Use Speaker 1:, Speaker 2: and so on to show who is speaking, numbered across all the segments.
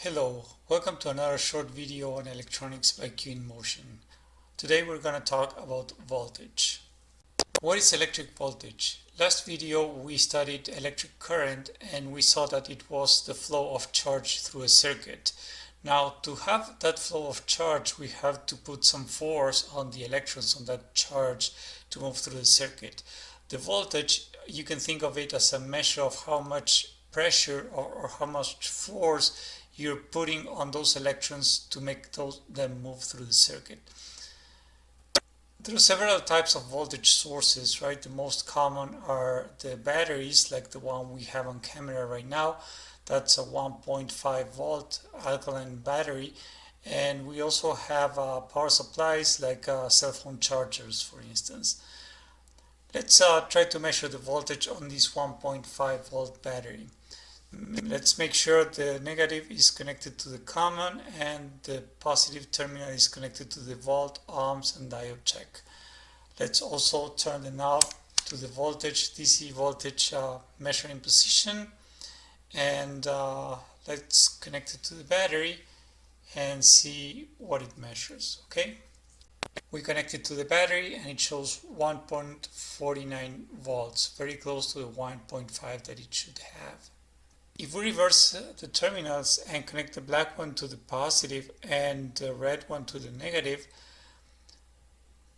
Speaker 1: Hello, welcome to another short video on electronics by Q in Motion. Today we're going to talk about voltage. What is electric voltage? Last video we studied electric current and we saw that it was the flow of charge through a circuit. Now to have that flow of charge we have to put some force on the electrons on that charge to move through the circuit. The voltage, you can think of it as a measure of how much pressure or how much force you're putting on those electrons to make them move through the circuit. There are several types of voltage sources, right? The most common are the batteries, like the one we have on camera right now. That's a 1.5 volt alkaline battery. And we also have power supplies like cell phone chargers, for instance. Let's try to measure the voltage on this 1.5 volt battery. Let's make sure the negative is connected to the common and the positive terminal is connected to the volt, ohms and diode check. Let's also turn the knob to the voltage, DC voltage measuring position, and let's connect it to the battery and see what it measures. Okay, we connect it to the battery and it shows 1.49 volts, very close to the 1.5 that it should have. If we reverse the terminals and connect the black one to the positive and the red one to the negative,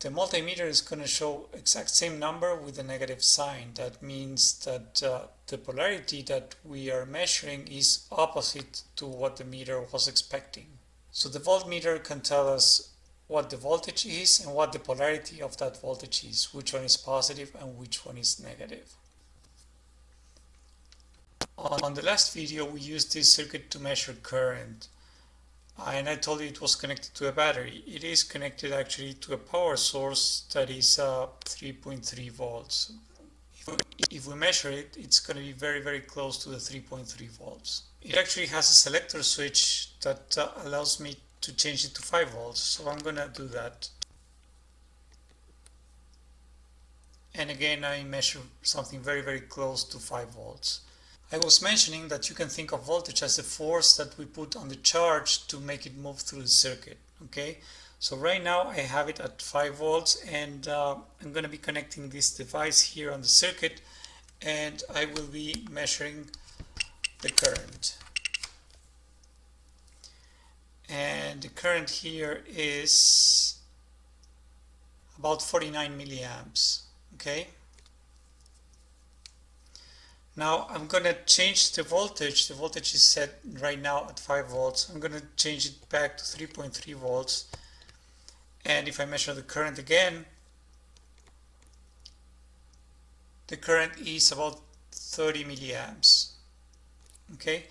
Speaker 1: the multimeter is going to show exact same number with a negative sign. That means that the polarity that we are measuring is opposite to what the meter was expecting. So the voltmeter can tell us what the voltage is and what the polarity of that voltage is, which one is positive and which one is negative. On the last video we used this circuit to measure current and I told you it was connected to a battery. It is connected actually to a power source that is 3.3 volts. If we measure it, it's going to be very close to the 3.3 volts. It actually has a selector switch that allows me to change it to 5 volts, so I'm going to do that. And again I measure something very close to 5 volts. I was mentioning that you can think of voltage as the force that we put on the charge to make it move through the circuit. Okay, so right now I have it at 5 volts and I'm going to be connecting this device here on the circuit and I will be measuring the current. And the current here is about 49 milliamps. Okay. Now I'm going to change the voltage. The voltage is set right now at 5 volts. I'm going to change it back to 3.3 volts. And if I measure the current again, the current is about 30 milliamps. Okay,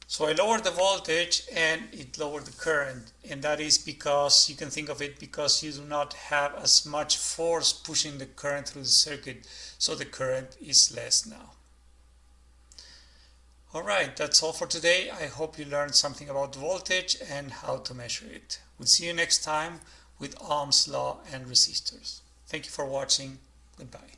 Speaker 1: so I lowered the voltage and it lowered the current, and that is because you can think of it because you do not have as much force pushing the current through the circuit, so the current is less now. Alright, that's all for today. I hope you learned something about voltage and how to measure it. We'll see you next time with Ohm's law and resistors. Thank you for watching. Goodbye.